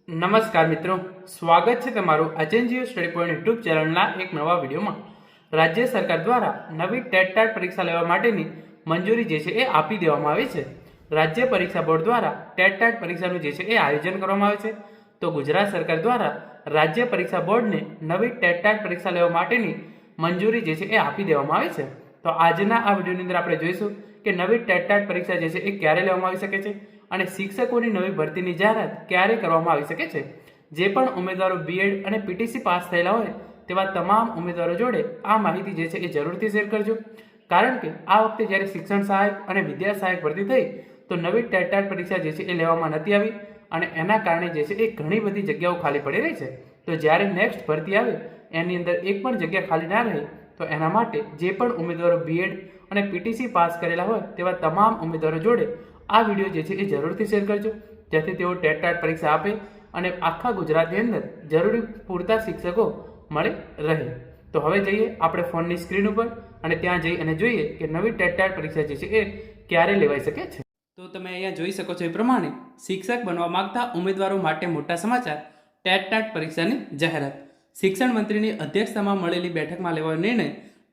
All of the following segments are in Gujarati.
નમસ્કાર મિત્રો, સ્વાગત છે તમારું એચએનજીયુ સ્ટડી પોઈન્ટ યુટ્યુબ ચેનલના એક નવા વિડીયોમાં। રાજ્ય સરકાર દ્વારા નવી ટેટ પરીક્ષા લેવા માટેની મંજૂરી જે છે એ આપી દેવામાં આવી છે। રાજ્ય પરીક્ષા બોર્ડ દ્વારા ટેટ પરીક્ષાનું જે છે એ આયોજન કરવામાં આવે છે। તો ગુજરાત સરકાર દ્વારા રાજ્ય પરીક્ષા બોર્ડને નવી ટેટ પરીક્ષા લેવા માટેની મંજૂરી જે છે એ આપી દેવામાં આવી છે। તો આજના આ વિડીયોની અંદર આપણે જોઈશું કે નવી ટેટ પરીક્ષા જે છે એ ક્યારે લેવામાં આવી શકે છે અને શિક્ષકોની નવી ભરતીની જાહેરાત ક્યારે કરવામાં આવી શકે છે। જે પણ ઉમેદવારો બીએડ અને પીટીસી પાસ થયેલા હોય તેવા તમામ ઉમેદવારો જોડે આ માહિતી જે છે એ જરૂરથી શેર કરજો, કારણ કે આ વખતે જ્યારે શિક્ષણ સહાયક અને વિદ્યા સહાયક ભરતી થઈ તો નવી ટેટ પરીક્ષા જે છે એ લેવામાં નથી આવી અને એના કારણે જે છે એ ઘણી બધી જગ્યાઓ ખાલી પડી રહી છે। તો જ્યારે નેક્સ્ટ ભરતી આવે એની અંદર એક પણ જગ્યા ખાલી ના રહે તો એના માટે જે પણ ઉમેદવારો બીએડ અને પીટીસી પાસ કરેલા હોય તેવા તમામ ઉમેદવારો જોડે આ વિડીયો જે છે એ જરૂરથી શેર કરજો, જેથી તેઓ ટેટ પરીક્ષા આપે અને આખા ગુજરાતની અંદર જરૂરી પૂરતા શિક્ષકો મળી રહે। તો હવે જઈએ આપણે ફોનની સ્ક્રીન ઉપર અને ત્યાં જઈ અને જોઈએ કે નવી ટેટ પરીક્ષા જે છે એ ક્યારે લેવાઈ શકે છે। તો તમે અહીંયા જોઈ શકો છો એ પ્રમાણે શિક્ષક બનવા માંગતા ઉમેદવારો માટે મોટા સમાચાર। ટેટ પરીક્ષાની જાહેરાત। શિક્ષણ મંત્રીની અધ્યક્ષતામાં મળેલી બેઠકમાં લેવાયો નિર્ણય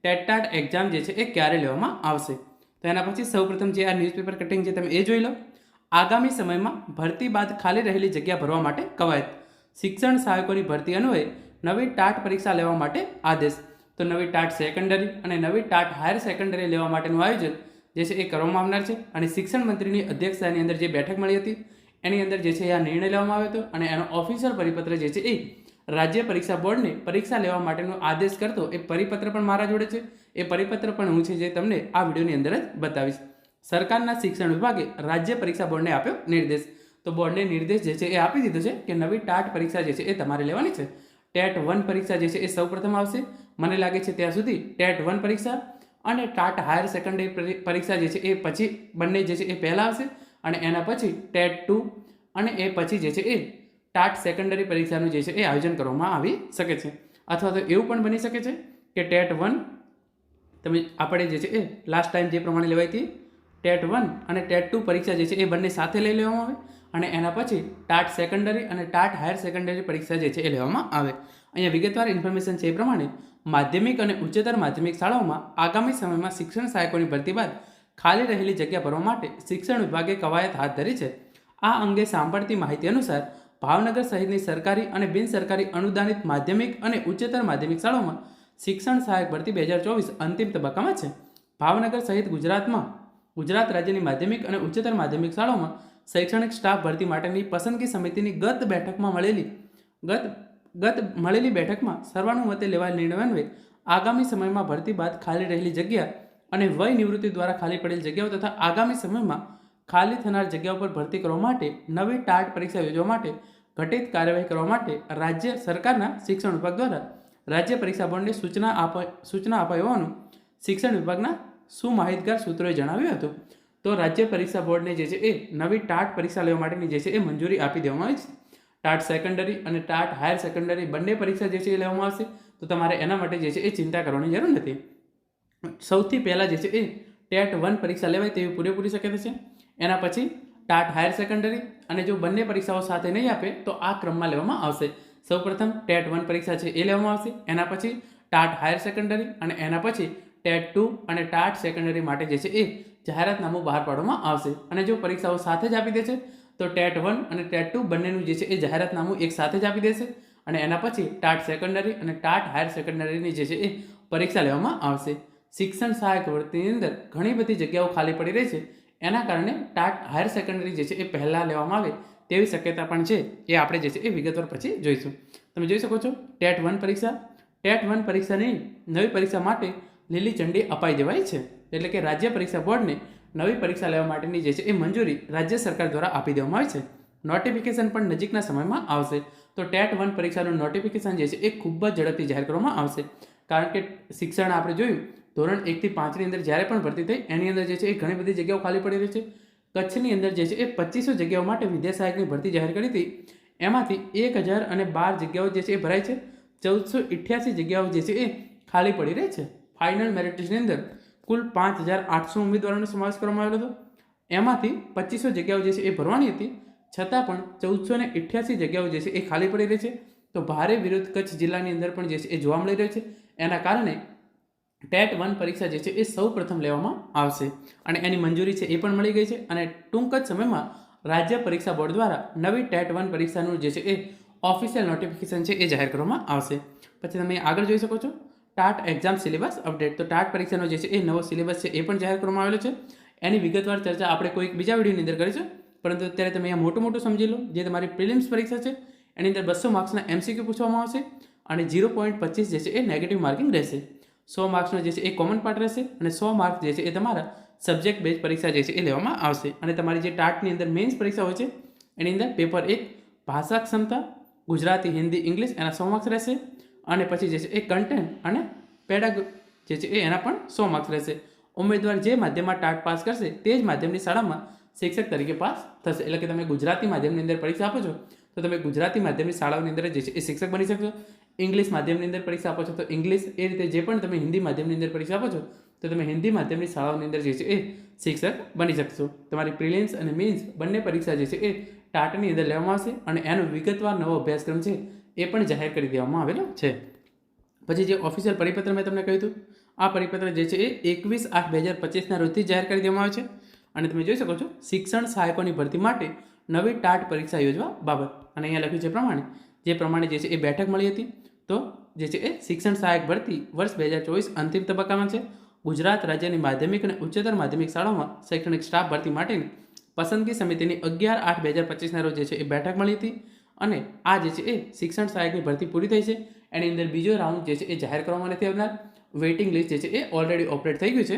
ટેટ એક્ઝામ જે છે એ ક્યારે લેવામાં આવશે। તો એના પછી સૌપ્રથમ જે આ ન્યૂઝપેપર કટિંગ છે તમે એ જોઈ લો। આગામી સમયમાં ભરતી બાદ ખાલી રહેલી જગ્યા ભરવા માટે કવાયત। શિક્ષણ સહાયકોની ભરતી અન્વયે નવી ટાટ પરીક્ષા લેવા માટે આદેશ। તો નવી ટાટ સેકન્ડરી અને નવી ટાટ હાયર સેકન્ડરી લેવા માટેનું આયોજન જે છે એ કરવામાં આવનાર છે અને શિક્ષણ મંત્રીની અધ્યક્ષતાની અંદર જે બેઠક મળી હતી એની અંદર જે છે આ નિર્ણય લેવામાં આવ્યો હતો અને એનો ઓફિશિયલ પરિપત્ર જે છે એ રાજ્ય પરીક્ષા બોર્ડને પરીક્ષા લેવા માટેનો આદેશ કરતો એક પરિપત્ર પણ મારા જોડે છે। એ પરિપત્ર પણ હું છે જે તમને આ વિડીયોની અંદર જ બતાવીશ। સરકારના શિક્ષણ વિભાગે રાજ્ય પરીક્ષા બોર્ડને આપ્યો નિર્દેશ। તો બોર્ડને નિર્દેશ જે છે એ આપી દીધો છે કે નવી ટાટ પરીક્ષા જે છે એ તમારે લેવાની છે। ટેટ 1 પરીક્ષા જે છે એ સૌપ્રથમ આવશે, મને લાગે છે ત્યાં સુધી ટેટ 1 પરીક્ષા અને ટાટ હાયર સેકન્ડરી પરીક્ષા જે છે એ પછી બંને જે છે એ પહેલાં આવશે અને એના પછી ટેટ 2 અને એ પછી જે છે એ ટાટ સેકન્ડરી પરીક્ષાનું જે છે એ આયોજન કરવામાં આવી શકે છે। અથવા તો એવું પણ બની શકે છે કે ટેટ 1 તમે આપણે જે છે એ લાસ્ટ ટાઈમ જે પ્રમાણે લેવાઈ હતી ટેટ 1 અને ટેટ 2 પરીક્ષા જે છે એ બંને સાથે લઈ લેવામાં આવે અને એના પછી ટાટ સેકન્ડરી અને ટાટ હાયર સેકન્ડરી પરીક્ષા જે છે એ લેવામાં આવે। અહીંયા વિગતવાર ઇન્ફોર્મેશન છે એ પ્રમાણે માધ્યમિક અને ઉચ્ચતર માધ્યમિક શાળાઓમાં આગામી સમયમાં શિક્ષણ સહાયકોની ભરતી બાદ ખાલી રહેલી જગ્યા ભરવા માટે શિક્ષણ વિભાગે કવાયત હાથ ધરી છે। આ અંગે સાંભળતી માહિતી અનુસાર ભાવનગર સહિતની સરકારી અને બિનસરકારી અનુદાનિત માધ્યમિક અને ઉચ્ચતર માધ્યમિક શાળાઓમાં શિક્ષણ સહાયક ભરતી 2024 અંતિમ તબક્કામાં છે। ભાવનગર સહિત ગુજરાત રાજ્યની માધ્યમિક અને ઉચ્ચતર માધ્યમિક શાળાઓમાં શૈક્ષણિક સ્ટાફ ભરતી માટેની પસંદગી સમિતિની ગત મળેલી બેઠકમાં સર્વાનુમતે લેવાયેલ નિર્ણય અન્વયે આગામી સમયમાં ભરતી બાદ ખાલી રહેલી જગ્યા અને વય નિવૃત્તિ દ્વારા ખાલી પડેલ જગ્યાઓ તથા આગામી સમયમાં ખાલી થનાર જગ્યાઓ પર ભરતી કરવા માટે નવી ટાટ પરીક્ષા યોજવા માટે ઘટિત કાર્યવાહી કરવા માટે રાજ્ય સરકારના શિક્ષણ વિભાગ દ્વારા રાજ્ય પરીક્ષા બોર્ડને સૂચના અપાઈ હોવાનું શિક્ષણ વિભાગના સુમાહિતગાર સૂત્રોએ જણાવ્યું હતું। તો રાજ્ય પરીક્ષા બોર્ડને જે છે એ નવી ટાટ પરીક્ષા લેવા માટેની જે છે એ મંજૂરી આપી દેવામાં આવી છે। ટાટ સેકન્ડરી અને ટાટ હાયર સેકન્ડરી બંને પરીક્ષા જે છે એ લેવામાં આવશે, તો તમારે એના માટે જે છે એ ચિંતા કરવાની જરૂર નથી। સૌથી પહેલાં જે છે એ ટેટ 1 પરીક્ષા લેવાય તેવી પૂરેપૂરી શક્યતા છે। એના પછી ટાટ હાયર સેકન્ડરી અને જો બંને પરીક્ષાઓ સાથે નહીં આપે તો આ ક્રમમાં લેવામાં આવશે। સૌપ્રથમ ટેટ 1 પરીક્ષા છે એ લેવામાં આવશે, એના પછી ટાટ હાયર સેકન્ડરી અને એના પછી ટેટ 2 અને ટાટ સેકન્ડરી માટે જે છે એ જાહેરાતનામું બહાર પાડવામાં આવશે। અને જો પરીક્ષાઓ સાથે જ આપી દેશે તો ટેટ 1 અને ટેટ 2 બંનેનું જે છે એ જાહેરાતનામું એક સાથે જ આપી દેશે અને એના પછી ટાટ સેકન્ડરી અને ટાટ હાયર સેકન્ડરીની જે છે એ પરીક્ષા લેવામાં આવશે। શિક્ષણ સહાયક ભરતીની અંદર ઘણી બધી જગ્યાઓ ખાલી પડી રહી છે, એના કારણે ટાટ હાયર સેકન્ડરી જે છે એ પહેલાં લેવામાં આવે તેવી શક્યતા પણ છે, એ આપણે જે છે એ વિગતવાર પછી જોઈશું। તમે જોઈ શકો છો ટેટ 1 પરીક્ષાની નવી પરીક્ષા માટે લીલી ઝંડી અપાઈ દેવાય છે, એટલે કે રાજ્ય પરીક્ષા બોર્ડને નવી પરીક્ષા લેવા માટેની જે છે એ મંજૂરી રાજ્ય સરકાર દ્વારા આપી દેવામાં આવી છે। નોટિફિકેશન પણ નજીકના સમયમાં આવશે। તો ટેટ 1 પરીક્ષાનું નોટિફિકેશન જે છે એ ખૂબ જ ઝડપથી જાહેર કરવામાં આવશે, કારણ કે શિક્ષણ આપણે જોયું ધોરણ 1 થી 5ની અંદર જ્યારે પણ ભરતી થઈ એની અંદર જે છે એ ઘણી બધી જગ્યાઓ ખાલી પડી રહી છે। કચ્છની અંદર જે છે એ 2500 જગ્યાઓ માટે વિદ્યા સહાયકની ભરતી જાહેર કરી હતી, એમાંથી 1012 જગ્યાઓ જે છે એ ભરાય છે। 1488 જગ્યાઓ જે છે એ ખાલી પડી રહી છે। ફાઇનલ મેરિટ લિસ્ટની અંદર કુલ 5800 ઉમેદવારોનો સમાવેશ કરવામાં આવેલો હતો, એમાંથી 2500 જગ્યાઓ જે છે એ ભરવાની હતી, છતાં પણ 1488 જગ્યાઓ જે છે એ ખાલી પડી રહી છે. તો ભારે વિરોધ કચ્છ જિલ્લાની અંદર પણ જે છે એ જોવા મળી રહ્યો છે. એના કારણે ટેટ 1 પરીક્ષા જે છે એ સૌ પ્રથમ લેવામાં આવશે અને એની મંજૂરી છે એ પણ મળી ગઈ છે અને ટૂંક જ સમયમાં રાજ્ય પરીક્ષા બોર્ડ દ્વારા નવી ટેટ 1 પરીક્ષાનું જે છે એ ઓફિશિયલ નોટિફિકેશન છે એ જાહેર કરવામાં આવશે. પછી તમે આગળ જોઈ શકો છો ટાટ એક્ઝામ સિલેબસ અપડેટ. તો ટાટ પરીક્ષાનો જે છે એ નવો સિલેબસ છે એ પણ જાહેર કરવામાં આવેલો છે. એની વિગતવાર ચર્ચા આપણે કોઈક બીજા વિડીયોની અંદર કરીશું, પરંતુ અત્યારે તમે અહીંયા મોટું સમજી લો. જે તમારી પ્રિલિમ્સ પરીક્ષા છે એની અંદર 200 માર્ક્સના MCQ પૂછવામાં આવશે અને 0.25 જે છે એ નેગેટિવ માર્કિંગ રહેશે. 100 માર્ક્સનો જે છે એ કોમન પાર્ટ રહેશે અને 100 માર્ક્સ જે છે એ તમારા સબ્જેક્ટ બેઝ પરીક્ષા જે છે એ લેવામાં આવશે. અને તમારી જે ટાટની અંદર મેઇન્સ પરીક્ષા હોય છે એની અંદર પેપર 1 ભાષા ક્ષમતા ગુજરાતી, હિન્દી, ઇંગ્લિશ એના 100 માર્ક્સ રહેશે અને પછી જે છે એ કન્ટેન્ટ અને પેડાગ જે છે એ એના પણ 100 માર્ક્સ રહેશે. ઉમેદવાર જે માધ્યમમાં ટાટ પાસ કરશે તે જ માધ્યમની શાળામાં શિક્ષક તરીકે પાસ થશે. એટલે કે તમે ગુજરાતી માધ્યમની અંદર પરીક્ષા આપો છો તો તમે ગુજરાતી માધ્યમની શાળાઓની અંદર જે છે એ શિક્ષક બની શકશો. ઇંગ્લિશ માધ્યમની અંદર પરીક્ષા આપો છો તો ઇંગ્લિશ, એ રીતે જે પણ તમે હિન્દી માધ્યમની અંદર પરીક્ષા આપો છો તો તમે હિન્દી માધ્યમની શાળાઓની અંદર જે છે એ શિક્ષક બની શકશો. તમારી પ્રિલિમ્સ અને મેઇન્સ બંને પરીક્ષા જે છે એ ટાટની અંદર લેવામાં આવશે અને એનો વિગતવાર નવો અભ્યાસક્રમ છે એ પણ જાહેર કરી દેવામાં આવેલો છે. પછી જે ઓફિશિયલ પરિપત્ર મેં તમને કહ્યું હતું, આ પરિપત્ર જે છે એ 21/8/2025ના રોજથી જાહેર કરી દેવામાં આવે છે. અને તમે જોઈ શકો છો શિક્ષણ સહાયકોની ભરતી માટે નવી ટાટ પરીક્ષા યોજવા બાબત. અને અહીંયા લખ્યું છે જે પ્રમાણે જે છે એ બેઠક મળી હતી. તો જે છે એ શિક્ષણ સહાયક ભરતી વર્ષ 2024 અંતિમ તબક્કામાં છે. ગુજરાત રાજ્યની માધ્યમિક અને ઉચ્ચતર માધ્યમિક શાળાઓમાં શૈક્ષણિક સ્ટાફ ભરતી માટેની પસંદગી સમિતિની 11/8/2025ના રોજ જે છે એ બેઠક મળી હતી અને આ જે છે એ શિક્ષણ સહાયકની ભરતી પૂરી થઈ છે. એની અંદર બીજો રાઉન્ડ જે છે એ જાહેર કરવામાં નથી આવનાર. વેઇટિંગ લિસ્ટ જે છે એ ઓલરેડી ઓપરેટ થઈ ગયું છે.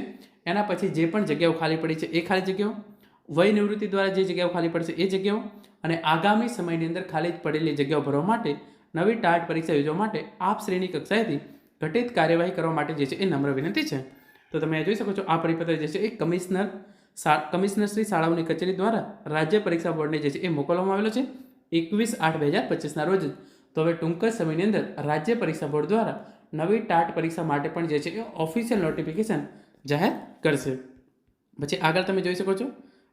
એના પછી જે પણ જગ્યાઓ ખાલી પડી છે એ ખાલી જગ્યાઓ, વય નિવૃત્તિ દ્વારા જે જગ્યાઓ ખાલી પડશે એ જગ્યાઓ અને આગામી સમયની અંદર ખાલી પડેલી જગ્યાઓ ભરવા માટે નવી ટાટ પરીક્ષા યોજવા માટે આપ શ્રેણી કક્ષાએથી ઘટિત કાર્યવાહી કરવા માટે જે છે એ નમ્ર વિનંતી છે. તો તમે જોઈ શકો છો આ પરિપત્ર જે છે એ કમિશનરશ્રી શાળાઓની કચેરી દ્વારા રાજ્ય પરીક્ષા બોર્ડને જે છે એ મોકલવામાં આવેલો છે 21/8/2025ના રોજ. તો હવે ટૂંક જ સમયની અંદર રાજ્ય પરીક્ષા બોર્ડ દ્વારા નવી ટાટ પરીક્ષા માટે પણ જે છે એ ઓફિશિયલ નોટિફિકેશન જાહેર કરશે. પછી આગળ તમે જોઈ શકો છો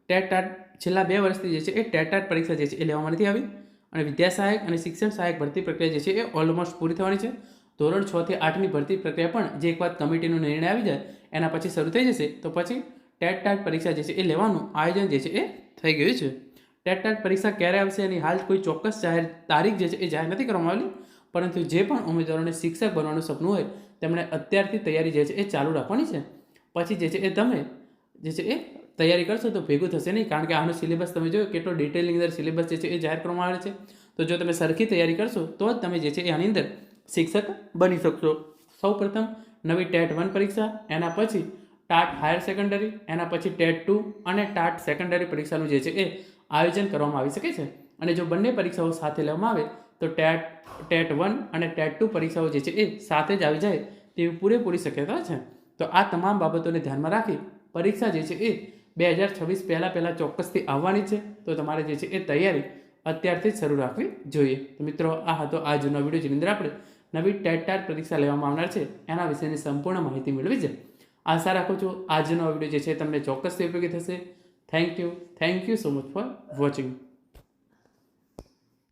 ટાટ છેલ્લા 2 વર્ષથી જે છે એ ટાટ પરીક્ષા જે છે એ લેવામાં નથી આવી અને વિદ્યા સહાયક અને શિક્ષણ સહાયક ભરતી પ્રક્રિયા જે છે એ ઓલમોસ્ટ પૂરી થવાની છે. ધોરણ 6 થી 8ની ભરતી પ્રક્રિયા પણ જે એક વાત કમિટીનો નિર્ણય આવી જાય એના પછી શરૂ થઈ જશે. તો પછી ટાટ પરીક્ષા જે છે એ લેવાનું આયોજન જે છે એ થઈ ગયું છે. ટાટ પરીક્ષા ક્યારે આવશે એની હાલ કોઈ ચોક્કસ જાહેર તારીખ જે છે એ જાહેર નથી કરવામાં આવેલી, પરંતુ જે પણ ઉમેદવારોને શિક્ષક બનવાનું સપનું હોય તેમણે અત્યારથી તૈયારી જે છે એ ચાલુ રાખવાની છે. પછી જે છે એ તમે જે છે એ તૈયારી કરશો તો ભેગું થશે નહીં, કારણ કે આનો સિલેબસ તમે જોયો કેટલો ડિટેલની અંદર સિલેબસ જે છે એ જાહેર કરવામાં આવે છે. તો જો તમે સરખી તૈયારી કરશો તો જ તમે જે છે એ આની અંદર શિક્ષક બની શકશો. સૌ પ્રથમ નવી ટેટ 1 પરીક્ષા, એના પછી ટાટ હાયર સેકન્ડરી, એના પછી ટેટ 2 અને ટાટ સેકન્ડરી પરીક્ષાનું જે છે એ આયોજન કરવામાં આવી શકે છે. અને જો બંને પરીક્ષાઓ સાથે લેવામાં આવે તો ટેટ 1 અને ટેટ 2 પરીક્ષાઓ જે છે એ સાથે જ આવી જાય તેવી પૂરેપૂરી શક્યતા છે. તો આ તમામ બાબતોને ધ્યાનમાં રાખી પરીક્ષા જે છે એ 2026 પહેલાં ચોક્કસથી આવવાની છે. તો તમારે જે છે એ તૈયારી અત્યારથી જ શરૂ રાખવી જોઈએ. તો મિત્રો, આ હતો આજનો વિડીયો જેની અંદર આપણે નવી ટાટ પરીક્ષા લેવામાં આવનાર છે એના વિશેની સંપૂર્ણ માહિતી મેળવી છે. આશા રાખું છું આજનો વિડીયો જે છે તમને ચોક્કસથી ઉપયોગી થશે. Thank you so much for watching.